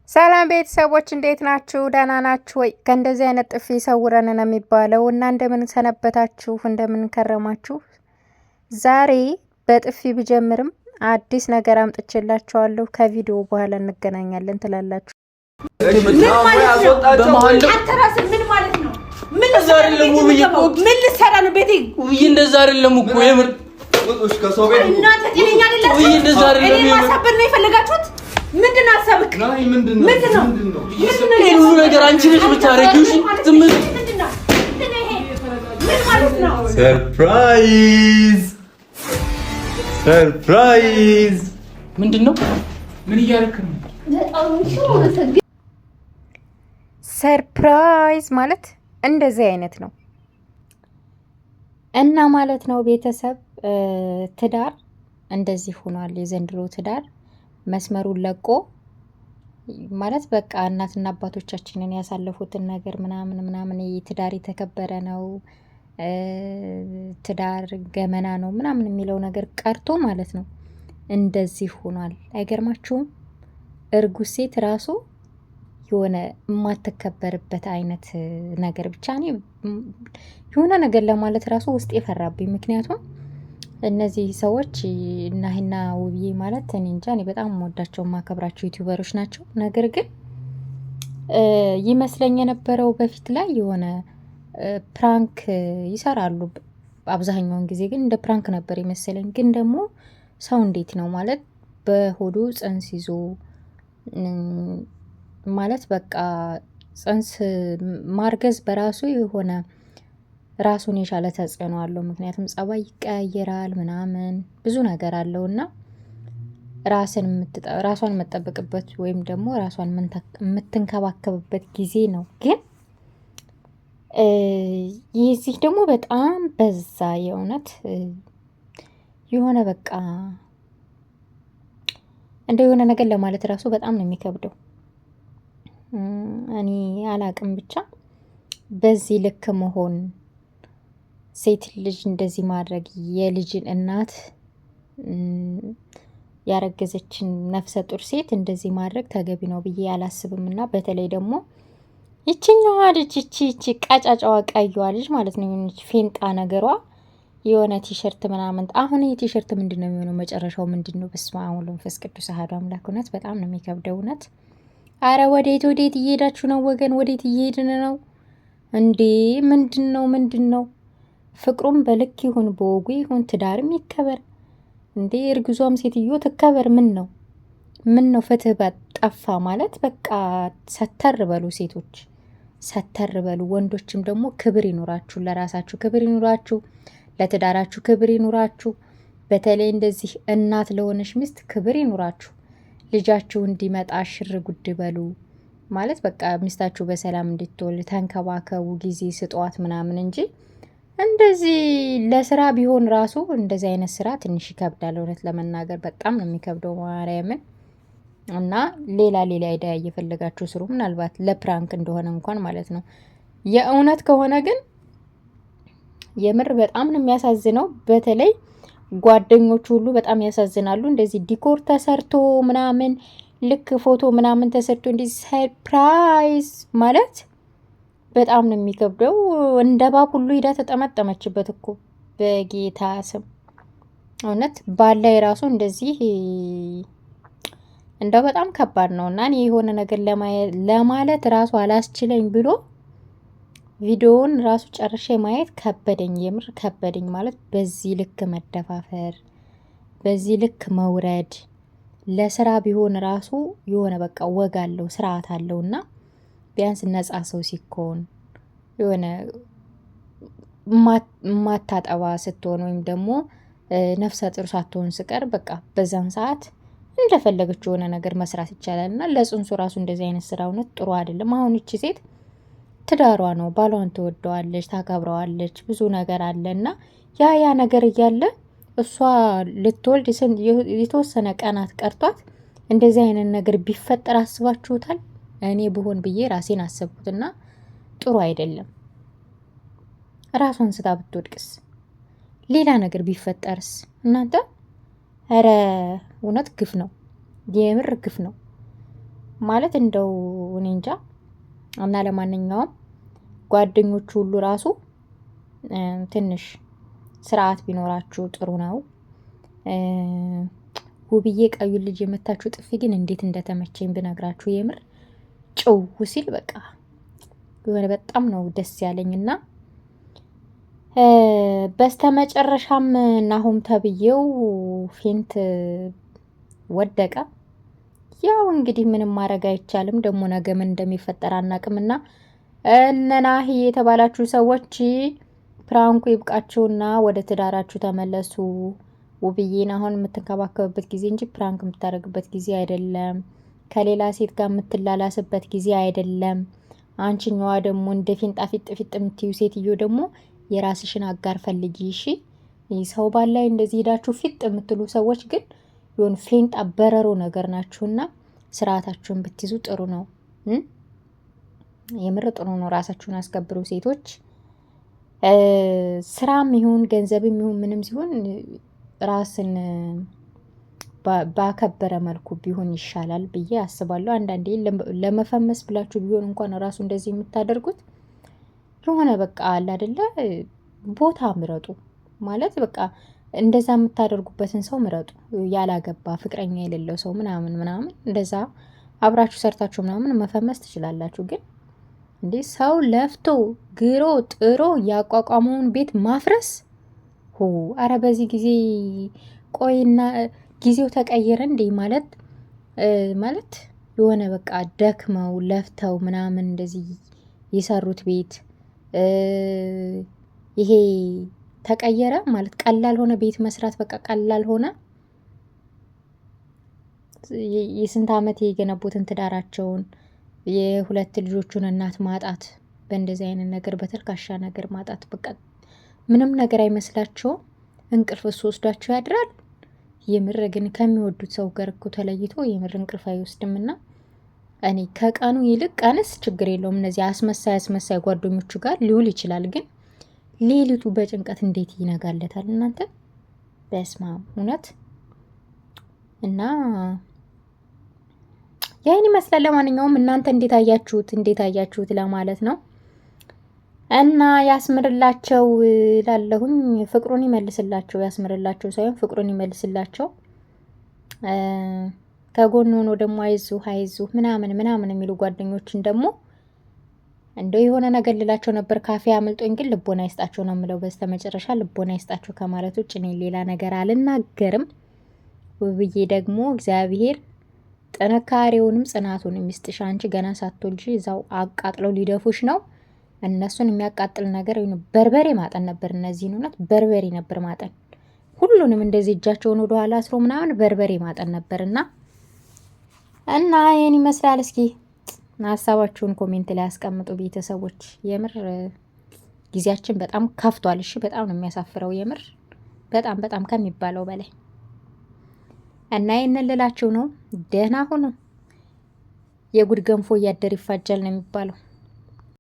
ሰላም ቤተሰቦች እንዴት ናችሁ? ደህና ናችሁ ወይ? ከእንደዚህ አይነት ጥፊ ሰውረን ነው የሚባለው። እና እንደምን ሰነበታችሁ? እንደምን ከረማችሁ? ዛሬ በጥፊ ብጀምርም አዲስ ነገር አምጥቼላችኋለሁ። ከቪዲዮ በኋላ እንገናኛለን ትላላችሁ። ምን ማለት ነው? ምን ልሰራ ነው? ቤቴ ውይ እንደዛ አይደለም እኮ የምር ከሰው ቤት እናንተ ጤነኛ አይደላችሁ። ውይ እንደዛ አይደለም። እኔ ማሳበር ነው የፈለጋችሁት? ምንድነው ሀሳብክ? ምንድነው ሁሉ ነገር አንቺ ነሽ የምታረጊው? እሺ ዝም ብለሽ ምንድነው ይሄ? ምን ማለት ነው? ሰርፕራይዝ ሰርፕራይዝ። ምንድነው? ምን እያደረክ ነው? ሰርፕራይዝ ማለት እንደዚህ አይነት ነው እና ማለት ነው ቤተሰብ። ትዳር እንደዚህ ሆኗል። የዘንድሮ ትዳር መስመሩን ለቆ ማለት በቃ እናትና አባቶቻችንን ያሳለፉትን ነገር ምናምን ትዳር የተከበረ ነው፣ ትዳር ገመና ነው ምናምን የሚለው ነገር ቀርቶ ማለት ነው እንደዚህ ሆኗል። አይገርማችሁም? እርጉዝ ሴት ራሱ የሆነ የማትከበርበት አይነት ነገር ብቻ እኔ የሆነ ነገር ለማለት ራሱ ውስጥ የፈራብኝ። ምክንያቱም እነዚህ ሰዎች እናሂና ውብዬ ማለት እኔ እንጃ፣ እኔ በጣም የምወዳቸው የማከብራቸው ዩቲዩበሮች ናቸው። ነገር ግን ይመስለኝ የነበረው በፊት ላይ የሆነ ፕራንክ ይሰራሉ አብዛኛውን ጊዜ፣ ግን እንደ ፕራንክ ነበር ይመስለኝ። ግን ደግሞ ሰው እንዴት ነው ማለት በሆዱ ጽንስ ይዞ ማለት በቃ ጽንስ ማርገዝ በራሱ የሆነ ራሱን የቻለ ተጽዕኖ አለው። ምክንያቱም ጸባይ ይቀያየራል ምናምን ብዙ ነገር አለው እና ራሷን የምትጠብቅበት ወይም ደግሞ ራሷን የምትንከባከብበት ጊዜ ነው። ግን ይህ ደግሞ በጣም በዛ። የእውነት የሆነ በቃ እንደ የሆነ ነገር ለማለት ራሱ በጣም ነው የሚከብደው። እኔ አላቅም ብቻ በዚህ ልክ መሆን፣ ሴት ልጅ እንደዚህ ማድረግ፣ የልጅን እናት ያረገዘችን ነፍሰ ጡር ሴት እንደዚህ ማድረግ ተገቢ ነው ብዬ አላስብም። እና በተለይ ደግሞ ይችኛዋ ልጅ ይቺ ቀጫጫዋ ቀይዋ ልጅ ማለት ነው ፌንጣ ነገሯ የሆነ ቲሸርት ምናምን። አሁን ይህ ቲሸርት ምንድን ነው የሚሆነው? መጨረሻው ምንድን ነው? በስመ አብ ወወልድ ወመንፈስ ቅዱስ አሐዱ አምላክ። እውነት በጣም ነው የሚከብደው እውነት። አረ ወዴት እየሄዳችሁ ነው ወገን? ወዴት እየሄድን ነው እንዴ? ምንድን ነው? ፍቅሩም በልክ ይሁን በወጉ ይሁን፣ ትዳርም ይከበር እንዴ። እርግዟም ሴትዮ ትከበር። ምን ነው ፍትህ ጠፋ ማለት በቃ ሰተር በሉ ሴቶች፣ ሰተር በሉ። ወንዶችም ደግሞ ክብር ይኑራችሁ፣ ለራሳችሁ ክብር ይኑራችሁ፣ ለትዳራችሁ ክብር ይኑራችሁ። በተለይ እንደዚህ እናት ለሆነች ሚስት ክብር ይኑራችሁ። ልጃችሁ እንዲመጣ ሽር ጉድ በሉ ማለት በቃ ሚስታችሁ በሰላም እንድትወልድ ተንከባከቡ፣ ጊዜ ስጧት ምናምን እንጂ እንደዚህ ለስራ ቢሆን ራሱ እንደዚህ አይነት ስራ ትንሽ ይከብዳል። እውነት ለመናገር በጣም ነው የሚከብደው ማርያምን። እና ሌላ አይዲያ እየፈለጋችሁ ስሩ። ምናልባት ለፕራንክ እንደሆነ እንኳን ማለት ነው። የእውነት ከሆነ ግን የምር በጣም ነው የሚያሳዝነው። በተለይ ጓደኞቹ ሁሉ በጣም ያሳዝናሉ። እንደዚህ ዲኮር ተሰርቶ ምናምን ልክ ፎቶ ምናምን ተሰርቶ እንደዚህ ሰርፕራይዝ ማለት በጣም ነው የሚከብደው። እንደ ባብ ሁሉ ሂዳ ተጠመጠመችበት እኮ በጌታ ስም። እውነት ባላ የራሱ እንደዚህ እንደው በጣም ከባድ ነው። እና እኔ የሆነ ነገር ለማለት ራሱ አላስችለኝ ብሎ ቪዲዮውን ራሱ ጨርሼ ማየት ከበደኝ። የምር ከበደኝ ማለት በዚህ ልክ መደፋፈር፣ በዚህ ልክ መውረድ። ለስራ ቢሆን ራሱ የሆነ በቃ ወግ አለው ስርዓት አለው። እና ቢያንስ ነጻ ሰው ሲኮን የሆነ ማታጠባ ስትሆን ወይም ደግሞ ነፍሰ ጡር ሳትሆን ስቀር በቃ በዛን ሰዓት እንደፈለገች የሆነ ነገር መስራት ይቻላል። እና ለጽንሱ ራሱ እንደዚህ አይነት ስራ እውነት ጥሩ አይደለም። አሁን እቺ ሴት ትዳሯ ነው፣ ባሏን ትወደዋለች፣ ታከብረዋለች፣ ብዙ ነገር አለ እና ያ ነገር እያለ እሷ ልትወልድ የተወሰነ ቀናት ቀርቷት እንደዚህ አይነት ነገር ቢፈጠር አስባችሁታል? እኔ ብሆን ብዬ ራሴን አሰብኩትና ጥሩ አይደለም። ራሷን ስታ ብትወድቅስ? ሌላ ነገር ቢፈጠርስ? እናንተ ኧረ እውነት ግፍ ነው፣ የምር ግፍ ነው ማለት እንደው እኔ እንጃ። እና ለማንኛውም ጓደኞቹ ሁሉ ራሱ ትንሽ ስርዓት ቢኖራችሁ ጥሩ ነው። ውብዬ ቀዩን ልጅ የመታችሁ ጥፊ ግን እንዴት እንደተመቸኝ ብነግራችሁ የምር ጭው ሲል በቃ የሆነ በጣም ነው ደስ ያለኝና በስተመጨረሻም ናሆም ተብዬው ፌንት ወደቀ። ያው እንግዲህ ምንም ማድረግ አይቻልም። ደግሞ ነገ ምን እንደሚፈጠር አናቅምና እነ ናሂ የተባላችሁ ሰዎች ፕራንኩ ይብቃችሁና ወደ ትዳራችሁ ተመለሱ። ውብዬን አሁን የምትንከባከብበት ጊዜ እንጂ ፕራንክ የምታደርግበት ጊዜ አይደለም። ከሌላ ሴት ጋር የምትላላስበት ጊዜ አይደለም። አንቺኛዋ ደግሞ እንደ ፊንጣ ፊጥ ፊጥ የምትዩ ሴትዮ ደግሞ የራስሽን አጋር ፈልጊ። እሺ ሰው ባል ላይ እንደዚህ ሄዳችሁ ፊጥ የምትሉ ሰዎች ግን የሆነ ፌንጣ በረሮ ነገር ናችሁና ስርዓታችሁን ብትይዙ ጥሩ ነው። የምር ጥሩ ነው። ራሳችሁን አስከብሩ ሴቶች። ስራም ይሁን ገንዘብም ይሁን ምንም ሲሆን ራስን ባከበረ መልኩ ቢሆን ይሻላል ብዬ አስባለሁ። አንዳንዴ ለመፈመስ ብላችሁ ቢሆን እንኳን ራሱ እንደዚህ የምታደርጉት የሆነ በቃ አለ አይደለ ቦታ ምረጡ ማለት በቃ እንደዛ የምታደርጉበትን ሰው ምረጡ። ያላገባ ፍቅረኛ የሌለው ሰው ምናምን ምናምን እንደዛ አብራችሁ ሰርታችሁ ምናምን መፈመስ ትችላላችሁ። ግን እንዴ ሰው ለፍቶ ግሮ ጥሮ ያቋቋመውን ቤት ማፍረስ አረ በዚህ ጊዜ ቆይና ጊዜው ተቀየረ እንዴ ማለት የሆነ በቃ ደክመው ለፍተው ምናምን እንደዚህ የሰሩት ቤት ይሄ ተቀየረ ማለት ቀላል ሆነ። ቤት መስራት በቃ ቀላል ሆነ። የስንት ዓመት የገነቡትን ትዳራቸውን የሁለት ልጆቹን እናት ማጣት በእንደዚህ አይነት ነገር በተልካሻ ነገር ማጣት በቃ ምንም ነገር አይመስላቸውም። እንቅልፍ ወስዷቸው ያድራል። የምር ግን ከሚወዱት ሰው ጋር እኮ ተለይቶ የምር እንቅልፍ አይወስድምና እኔ ከቀኑ ይልቅ ቀንስ ችግር የለውም። እነዚህ አስመሳይ ጓደኞቹ ጋር ሊውል ይችላል። ግን ሌሊቱ በጭንቀት እንዴት ይነጋለታል እናንተ? በስማ እውነት እና ያን ይመስላል። ለማንኛውም እናንተ እንዴት አያችሁት ለማለት ነው። እና ያስምርላቸው ላለሁኝ ፍቅሩን ይመልስላቸው፣ ያስምርላቸው ሳይሆን ፍቅሩን ይመልስላቸው። ከጎን ሆኖ ደግሞ አይዞህ ምናምን የሚሉ ጓደኞችን ደግሞ እንደው የሆነ ነገር ልላቸው ነበር ካፌ አምልጦኝ፣ ግን ልቦና ይስጣቸው ነው የምለው። በስተመጨረሻ ልቦና ይስጣቸው ከማለት ውጭ እኔ ሌላ ነገር አልናገርም። ውብዬ ደግሞ እግዚአብሔር ጥንካሬውንም ጽናቱንም ይስጥሽ። አንቺ ገና ሳትወልጂ እዛው አቃጥለው ሊደፉሽ ነው። እነሱን የሚያቃጥል ነገር በርበሬ ማጠን ነበር። እነዚህን እውነት በርበሬ ነበር ማጠን። ሁሉንም እንደዚህ እጃቸውን ወደ ኋላ አስሮ ምናምን በርበሬ ማጠን ነበርና ይህን ይመስላል። እስኪ ሀሳባችሁን ኮሜንት ላይ ያስቀምጡ ቤተሰቦች። የምር ጊዜያችን በጣም ከፍቷል። እሺ በጣም ነው የሚያሳፍረው የምር በጣም ከሚባለው በላይ እና ይህንን ልላችሁ ነው። ደህና ሁኑ። የጉድ ገንፎ እያደር ይፋጃል ነው የሚባለው።